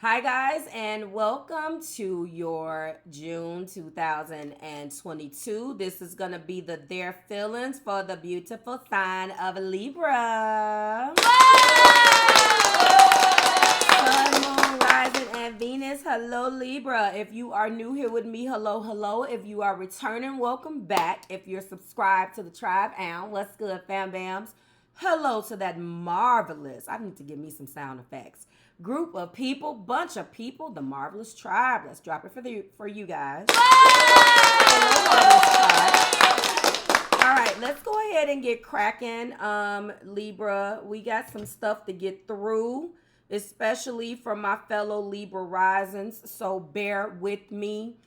Hi, guys, and welcome to your June 2022. This is going to be their feelings for the beautiful sign of Libra. Sun, Moon, Rising, and Venus. Hello, Libra. If you are new here with me, hello, hello. If you are returning, welcome back. If you're subscribed to the tribe, and what's good, fam bams? Hello to that marvelous, I need to give me some sound effects, group of people, bunch of people, the marvelous tribe. Let's drop it for you guys. Hello, marvelous tribe. All right, let's go ahead and get cracking. Libra, we got some stuff to get through, especially for my fellow Libra risings, so bear with me.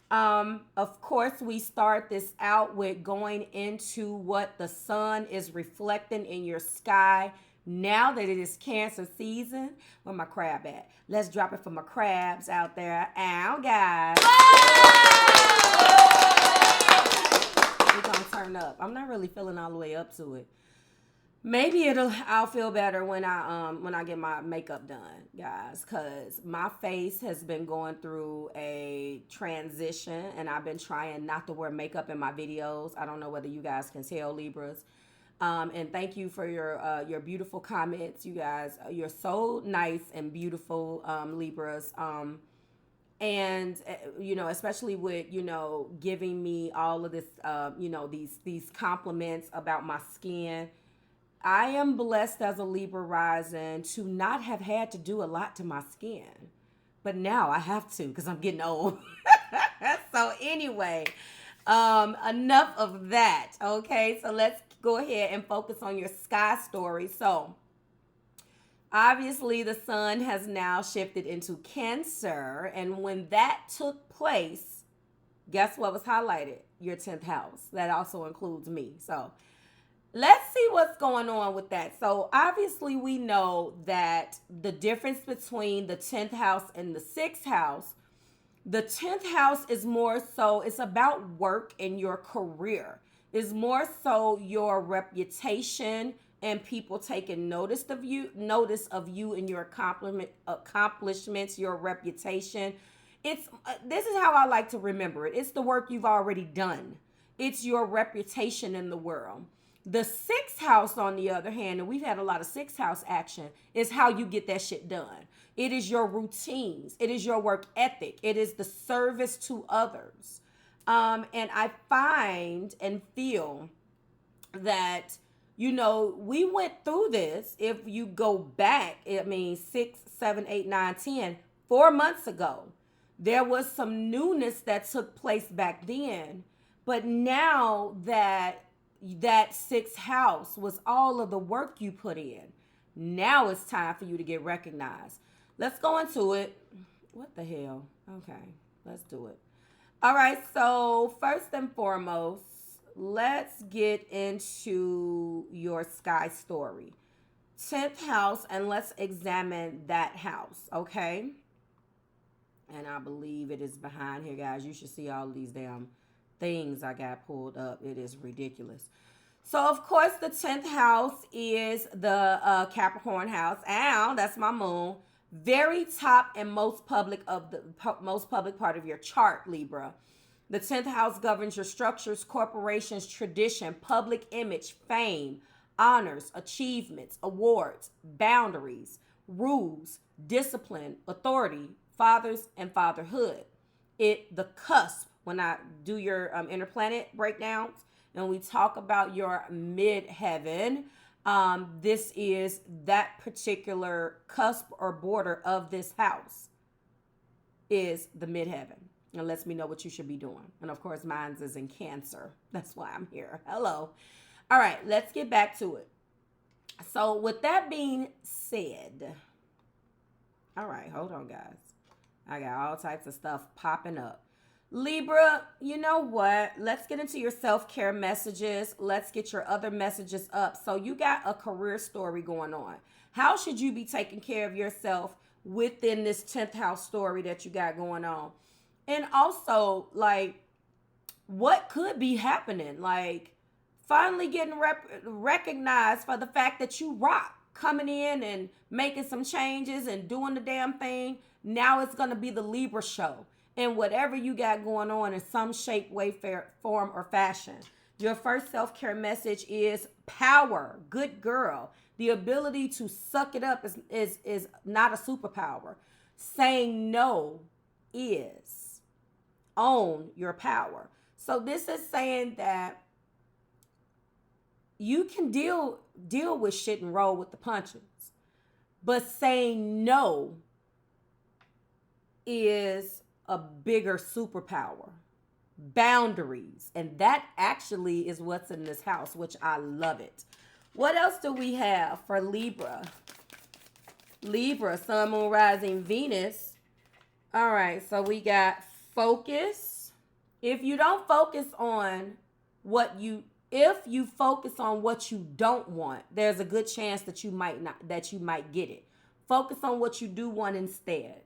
Of course, we start this out with going into what the sun is reflecting in your sky now that it is Cancer season. Where my crab at? Let's drop it for my crabs out there. Ow, guys. We're gonna turn up. I'm not really feeling all the way up to it. Maybe I'll feel better when I get my makeup done, guys, because my face has been going through a transition and I've been trying not to wear makeup in my videos. I don't know whether you guys can tell, Libras. And thank you for your beautiful comments, you guys. You're so nice and beautiful, Libras. And especially with giving me all of this these compliments about my skin. I am blessed as a Libra rising to not have had to do a lot to my skin. But now I have to because I'm getting old. So anyway, enough of that. Okay, so let's go ahead and focus on your sky story. So obviously the sun has now shifted into Cancer. And when that took place, guess what was highlighted? Your 10th house. That also includes me. So let's see what's going on with that. So obviously we know that the difference between the 10th house and the 6th house, the 10th house is more so, it's about work and your career. It's more so your reputation and people taking notice of you and your accomplishments, your reputation. This is how I like to remember it. It's the work you've already done. It's your reputation in the world. The 6th house, on the other hand, and we've had a lot of 6th house action, is how you get that shit done. It is your routines. It is your work ethic. It is the service to others. And I find and feel that, we went through this. If you go back, 6, 7, 8, 9, 10, 4 months ago, there was some newness that took place back then. But now that 6th house was all of the work you put in, now it's time for you to get recognized. Let's go into it. What the hell? Okay, let's do it. All right, so first and foremost, let's get into your sky story. 10th house, and let's examine that house, okay? And I believe it is behind here, guys. You should see all of these damn things I got pulled up. It is ridiculous. So of course the 10th house is the Capricorn house. Ow, that's my moon. Very top and most public part of your chart, Libra. The 10th house governs your structures, corporations, tradition, public image, fame, honors, achievements, awards, boundaries, rules, discipline, authority, fathers, and fatherhood. The cusp. When I do your inner planet breakdowns and we talk about your midheaven, this is that particular cusp or border of this house is the midheaven. And lets me know what you should be doing. And of course, mine is in Cancer. That's why I'm here. Hello. All right, let's get back to it. So with that being said, all right, hold on, guys. I got all types of stuff popping up. Libra, you know what? Let's get into your self-care messages. Let's get your other messages up. So you got a career story going on. How should you be taking care of yourself within this 10th house story that you got going on? And also, what could be happening? Finally getting recognized for the fact that you rock. coming in and making some changes and doing the damn thing. Now it's going to be the Libra show. And whatever you got going on in some shape, way, form, or fashion. Your first self-care message is power. Good girl. The ability to suck it up is not a superpower. Saying no is. Own your power. So this is saying that you can deal with shit and roll with the punches. But saying no is a bigger superpower. Boundaries. And that actually is what's in this house, which I love it. What else do we have for Libra? Libra, Sun, Moon, Rising, Venus. All right, so we got focus. If you focus on what you don't want, there's a good chance that you might get it. Focus on what you do want instead.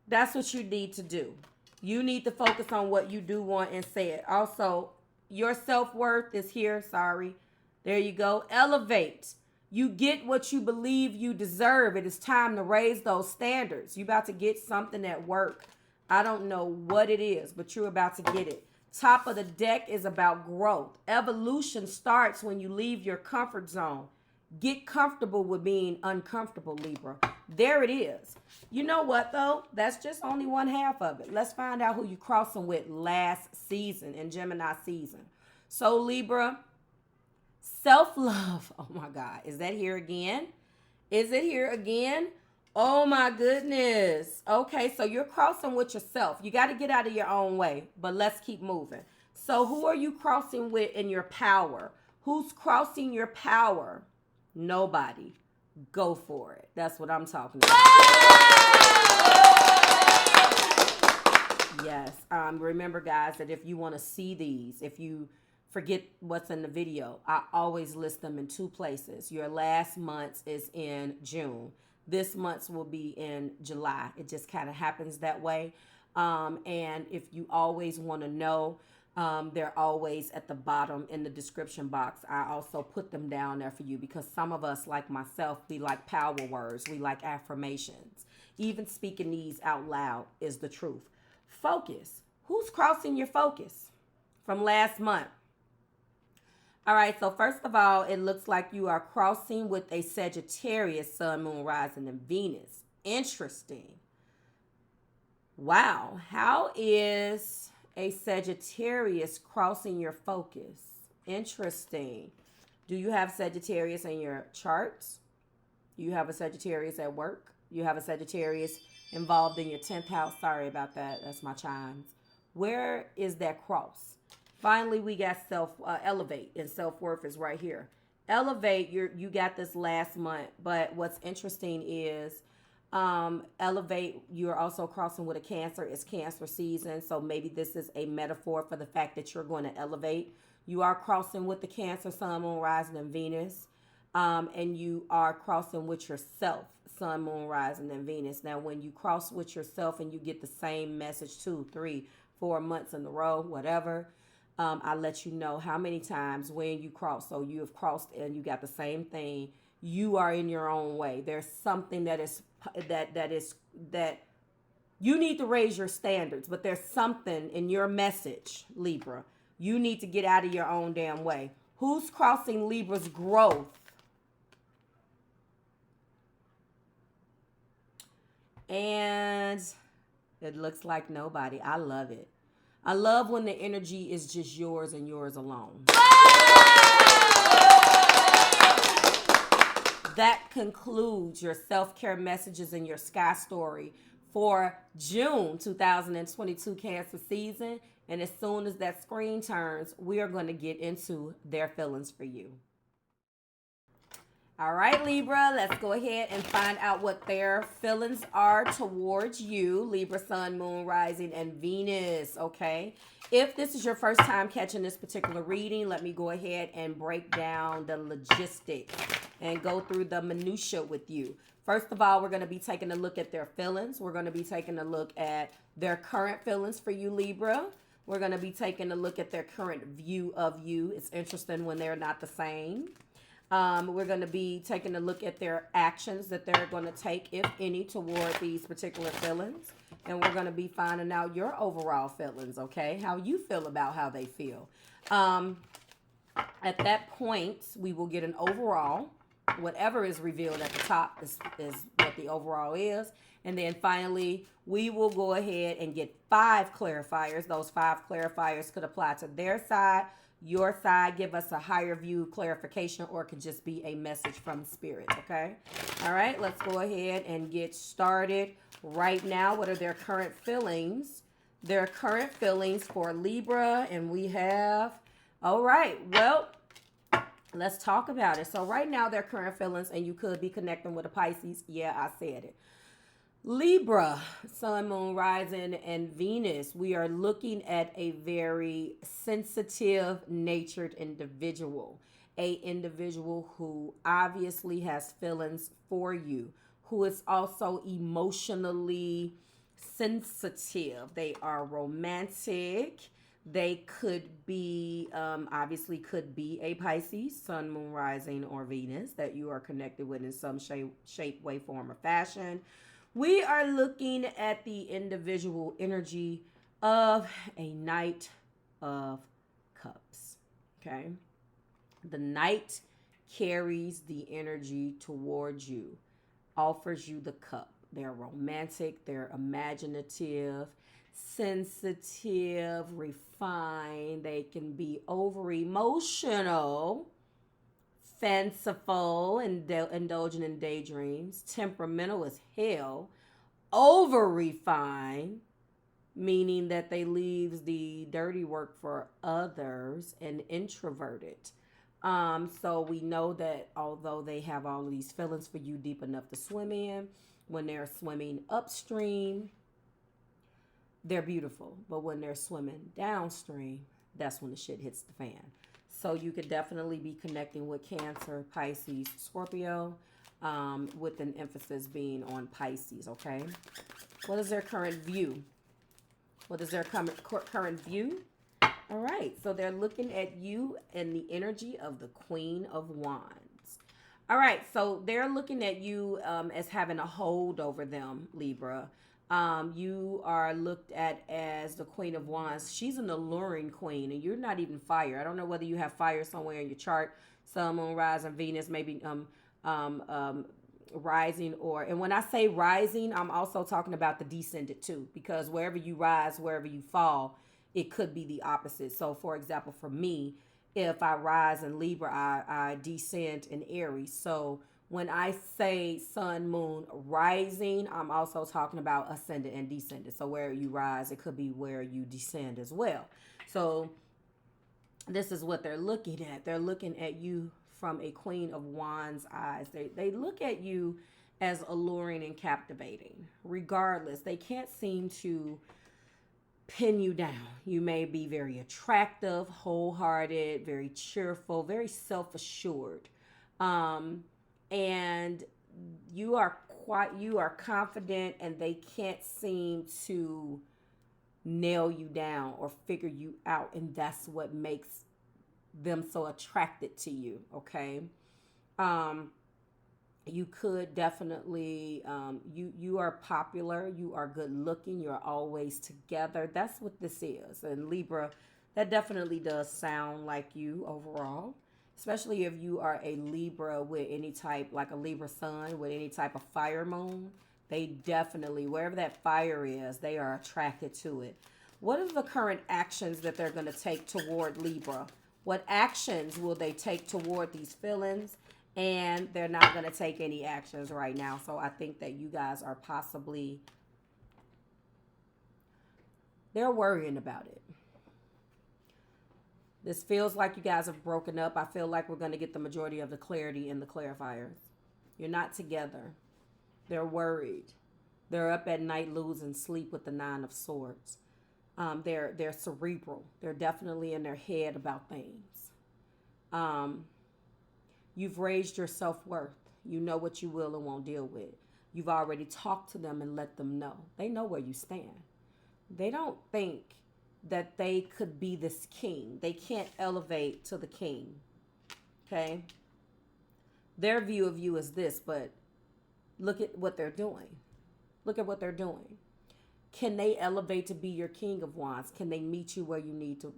That's what you need to do. You need to focus on what you do want instead. Also, your self-worth is here. Sorry. There you go. Elevate. You get what you believe you deserve. It is time to raise those standards. You about to get something at work. I don't know what it is, but you're about to get it. Top of the deck is about growth. Evolution starts when you leave your comfort zone. Get comfortable with being uncomfortable, Libra. There it is. You know what, though? That's just only one half of it. Let's find out who you crossing with last season in Gemini season. So, Libra, self-love. Oh, my God. Is that here again? Is it here again? Oh, my goodness. Okay, so you're crossing with yourself. You got to get out of your own way, but let's keep moving. So who are you crossing with in your power? Who's crossing your power? Nobody. Go for it. That's what I'm talking about. Yes. Remember, guys, that if you want to see these, if you forget what's in the video, I always list them in two places. Your last month is in June. This month's will be in July. It just kind of happens that way. And if you always want to know, they're always at the bottom in the description box. I also put them down there for you because some of us, like myself, we like power words. We like affirmations. Even speaking these out loud is the truth. Focus. Who's crossing your focus from last month? All right, so first of all, it looks like you are crossing with a Sagittarius, Sun, Moon, Rising, and Venus. Interesting. Wow. How is a Sagittarius crossing your focus? Interesting. Do you have Sagittarius in your charts? You have a Sagittarius at work? You have a Sagittarius involved in your 10th house? Sorry about that. That's my chimes. Where is that cross? Finally, we got elevate, and self-worth is right here. Elevate, you got this last month, but what's interesting is elevate, you're also crossing with a Cancer. It's Cancer season, so maybe this is a metaphor for the fact that you're going to elevate. You are crossing with the Cancer, Sun, Moon, Rising, and Venus, and you are crossing with yourself, Sun, Moon, Rising, and Venus. Now, when you cross with yourself and you get the same message 2, 3, 4 months in a row, whatever, I let you know how many times when you cross. So you have crossed and you got the same thing. You are in your own way. There's something that you need to raise your standards, but there's something in your message, Libra. You need to get out of your own damn way. Who's crossing Libra's growth? And it looks like nobody. I love it. I love when the energy is just yours and yours alone. That concludes your self-care messages and your sky story for June 2022 Cancer season. And as soon as that screen turns, we are going to get into their feelings for you. All right, Libra, let's go ahead and find out what their feelings are towards you. Libra, Sun, Moon, Rising, and Venus, okay? If this is your first time catching this particular reading, let me go ahead and break down the logistics and go through the minutia with you. First of all, we're going to be taking a look at their feelings. We're going to be taking a look at their current feelings for you, Libra. We're going to be taking a look at their current view of you. It's interesting when they're not the same. We're going to be taking a look at their actions that they're going to take, if any, toward these particular feelings. And we're going to be finding out your overall feelings, okay? How you feel about how they feel. At that point, we will get an overall. Whatever is revealed at the top is what the overall is. And then finally, we will go ahead and get 5 clarifiers. Those 5 clarifiers could apply to their side, your side, give us a higher view clarification, or it could just be a message from spirit, okay? All right, let's go ahead and get started right now. What are their current feelings? Their current feelings for Libra, and we have, all right, well, let's talk about it. So right now, their current feelings, and you could be connecting with a Pisces. Yeah, I said it. Libra, Sun, Moon, Rising, and Venus. We are looking at a very sensitive natured individual. A individual who obviously has feelings for you, who is also emotionally sensitive. They are romantic. They could be, obviously could be a Pisces, Sun, Moon, Rising, or Venus that you are connected with in some shape, way, form, or fashion. We are looking at the individual energy of a Knight of Cups, okay? The Knight carries the energy towards you, offers you the cup. They're romantic, they're imaginative, sensitive, refined. They can be over emotional, fanciful, and indulgent in daydreams, temperamental as hell, over refined, meaning that they leave the dirty work for others, and introverted. So we know that although they have all of these feelings for you deep enough to swim in, when they're swimming upstream, they're beautiful. But when they're swimming downstream, that's when the shit hits the fan. So you could definitely be connecting with Cancer, Pisces, Scorpio, with an emphasis being on Pisces, okay? What is their current view? What is their current view? All right, so they're looking at you in the energy of the Queen of Wands. All right, so they're looking at you as having a hold over them, Libra. You are looked at as the Queen of Wands. She's an alluring queen, and you're not even fire. I don't know whether you have fire somewhere in your chart, Sun, Moon, Rising, Venus, maybe rising, or, and when I say rising, I'm also talking about the descendant too, because wherever you rise, wherever you fall, it could be the opposite. So, for example, for me, if I rise in Libra, I descend in Aries. So when I say Sun, Moon, Rising, I'm also talking about ascendant and descendant. So where you rise, it could be where you descend as well. So this is what they're looking at. They're looking at you from a Queen of Wands eyes. They look at you as alluring and captivating. Regardless, they can't seem to pin you down. You may be very attractive, wholehearted, very cheerful, very self-assured. And you are confident, and they can't seem to nail you down or figure you out, and that's what makes them so attracted to you, okay? You could definitely, you are popular, you are good looking, you're always together. That's what this is. And Libra, that definitely does sound like you overall, especially if you are a Libra with any type, like a Libra sun with any type of fire moon. They definitely, wherever that fire is, they are attracted to it. What are the current actions that they're going to take toward Libra? What actions will they take toward these feelings? And they're not going to take any actions right now. So I think that you guys are possibly, they're worrying about it. This feels like you guys have broken up. I feel like we're going to get the majority of the clarity in the clarifiers. You're not together. They're worried. They're up at night losing sleep with the 9 of Swords. They're cerebral. They're definitely in their head about things. You've raised your self-worth. You know what you will and won't deal with. You've already talked to them and let them know. They know where you stand. They don't think that they could be this king. They can't elevate to the king. Okay? Their view of you is this, but look at what they're doing. Look at what they're doing. Can they elevate to be your King of Wands? Can they meet you where you need to,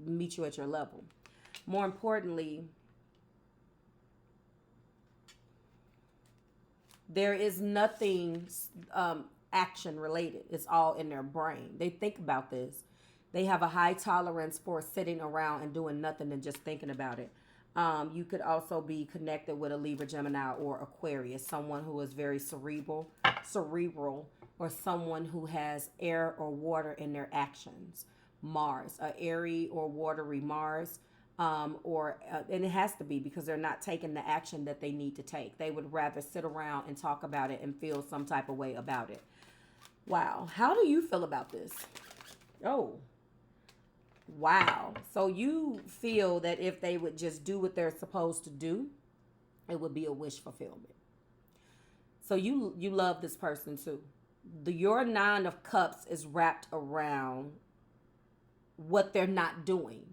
meet you at your level? More importantly, there is nothing action related. It's all in their brain. They think about this. They have a high tolerance for sitting around and doing nothing and just thinking about it. You could also be connected with a Libra, Gemini, or Aquarius, someone who is very cerebral, or someone who has air or water in their actions. Mars, a airy or watery Mars, and it has to be because they're not taking the action that they need to take. They would rather sit around and talk about it and feel some type of way about it. Wow. How do you feel about this? Oh, wow. So you feel that if they would just do what they're supposed to do, it would be a wish fulfillment. So you love this person too. Your 9 of Cups is wrapped around what they're not doing.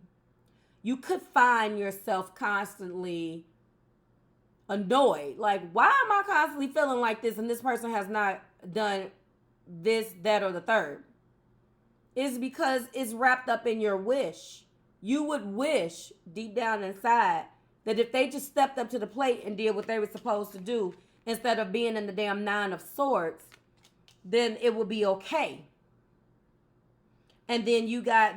You could find yourself constantly annoyed. Like, why am I constantly feeling like this and this person has not done this, that, or the third? It's because it's wrapped up in your wish. You would wish deep down inside that if they just stepped up to the plate and did what they were supposed to do instead of being in the damn 9 of Swords, then it would be okay. And then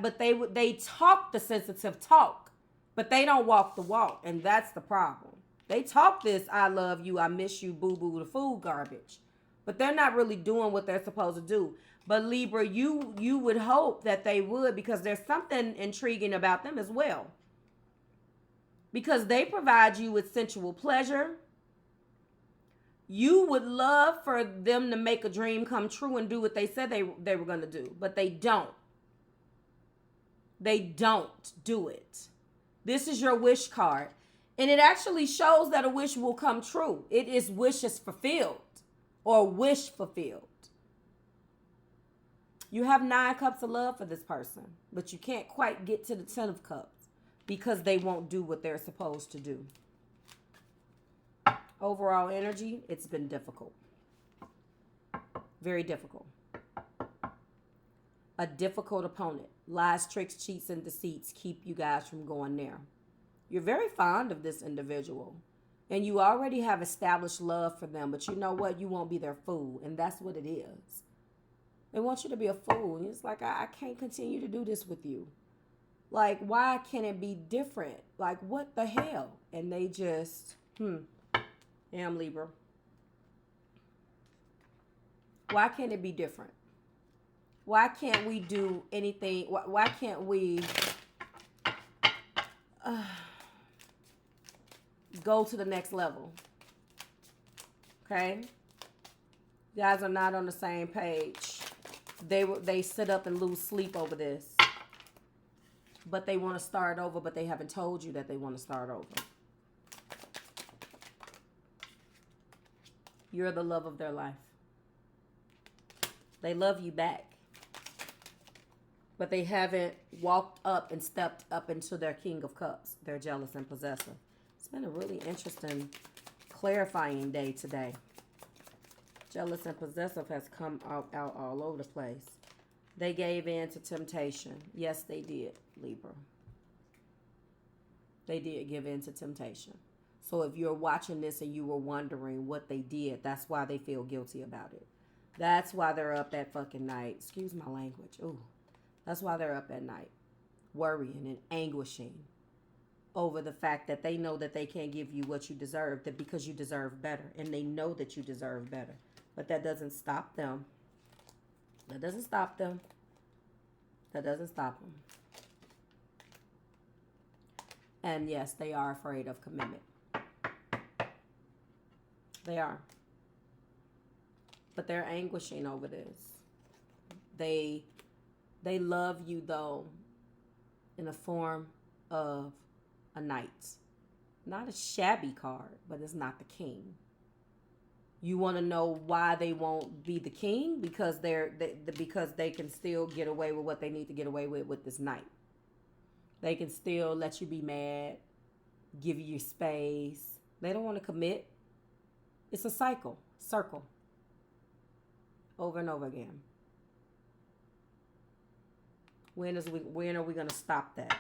but they talk the sensitive talk, but they don't walk the walk, and that's the problem. They talk this I love you, I miss you, boo boo, the food garbage, but they're not really doing what they're supposed to do. But Libra, you would hope that they would, because there's something intriguing about them as well. Because they provide you with sensual pleasure. You would love for them to make a dream come true and do what they said they were going to do, but they don't. They don't do it. This is your wish card. And it actually shows that a wish will come true. It is wishes fulfilled or wish fulfilled. You have 9 cups of love for this person, but you can't quite get to the 10 of cups because they won't do what they're supposed to do. Overall energy, it's been difficult. Very difficult. A difficult opponent. Lies, tricks, cheats, and deceits keep you guys from going there. You're very fond of this individual, and you already have established love for them, but you know what? You won't be their fool, and that's what it is. They want you to be a fool, and it's like, I can't continue to do this with you. Like, why can't it be different? Like, what the hell? And they just, I'm Libra. Why can't it be different? Why can't we do anything? Why can't we go to the next level? Okay? You guys are not on the same page. They sit up and lose sleep over this. But they want to start over, but they haven't told you that they want to start over. You're the love of their life. They love you back. But they haven't walked up and stepped up into their King of Cups. They're jealous and possessive. It's been a really interesting, clarifying day today. Jealous and possessive has come out all over the place. They gave in to temptation. Yes, they did, Libra. They did give in to temptation. So if you're watching this and you were wondering what they did, that's why they feel guilty about it. That's why they're up that fucking night. Excuse my language. Ooh. That's why they're up at night, worrying and anguishing over the fact that they know that they can't give you what you deserve, that because you deserve better, and they know that you deserve better. But that doesn't stop them. That doesn't stop them. That doesn't stop them. And yes, they are afraid of commitment. They are. But they're anguishing over this. They love you, though, in the form of a knight. Not a shabby card, but it's not the king. You want to know why they won't be the king? Because because they can still get away with what they need to get away with this knight. They can still let you be mad. give you your space. They don't want to commit. It's a circle, over and over again. When are we going to stop that?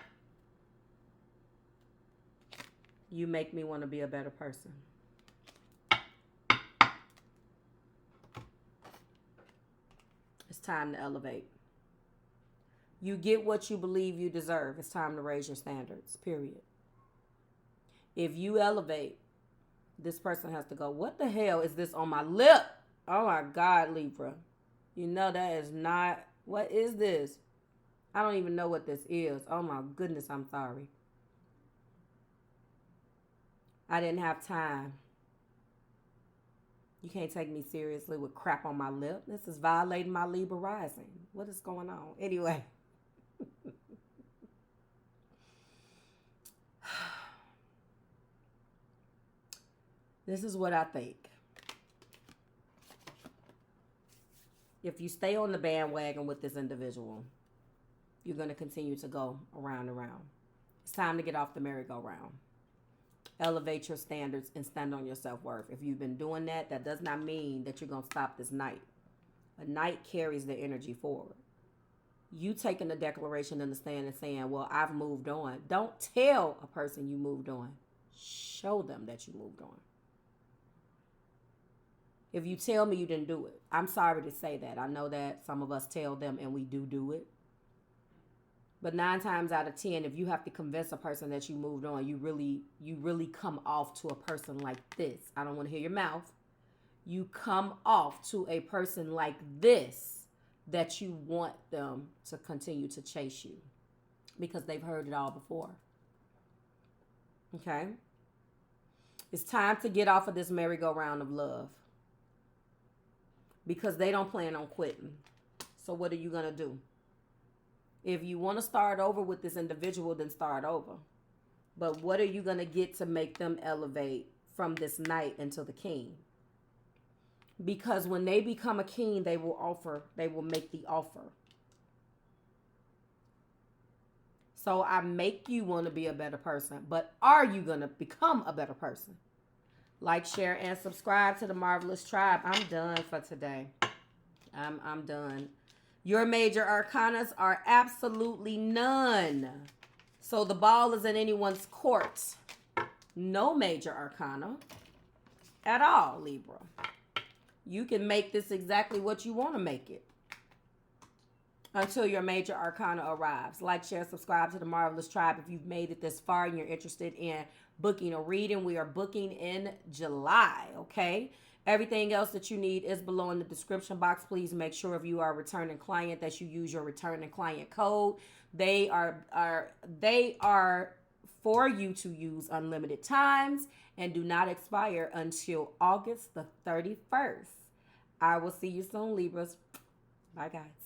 You make me want to be a better person. It's time to elevate. You get what you believe you deserve. It's time to raise your standards, period. If you elevate, this person has to go, what the hell is this on my lip? Oh my God, Libra. You know that is not, what is this? I don't even know what this is. Oh my goodness, I'm sorry. I didn't have time. You can't take me seriously with crap on my lip. This is violating my Libra rising. What is going on? Anyway. This is what I think. If you stay on the bandwagon with this individual, you're going to continue to go around and around. It's time to get off the merry-go-round. Elevate your standards and stand on your self-worth. If you've been doing that, that does not mean that you're going to stop this night. A night carries the energy forward. You taking a declaration in the stand and saying, well, I've moved on. Don't tell a person you moved on. Show them that you moved on. If you tell me you didn't do it, I'm sorry to say that. I know that some of us tell them and we do it. But 9 times out of 10, if you have to convince a person that you moved on, you really come off to a person like this. I don't want to hear your mouth. You come off to a person like this that you want them to continue to chase you because they've heard it all before. Okay? It's time to get off of this merry-go-round of love because they don't plan on quitting. So what are you going to do? If you want to start over with this individual, then start over. But what are you going to get to make them elevate from this night into the king? Because when they become a king, they will make the offer. So I make you want to be a better person. But are you going to become a better person? Like, share, and subscribe to the Marvelous Tribe. I'm done for today. I'm done. Your major arcanas are absolutely none. So the ball is in anyone's court. No major arcana at all, Libra. You can make this exactly what you want to make it until your major arcana arrives. Like, share, subscribe to the Marvelous Tribe if you've made it this far and you're interested in booking a reading. We are booking in July, okay? Everything else that you need is below in the description box. Please make sure if you are a returning client that you use your returning client code. They are for you to use unlimited times and do not expire until August the 31st. I will see you soon, Libras. Bye, guys.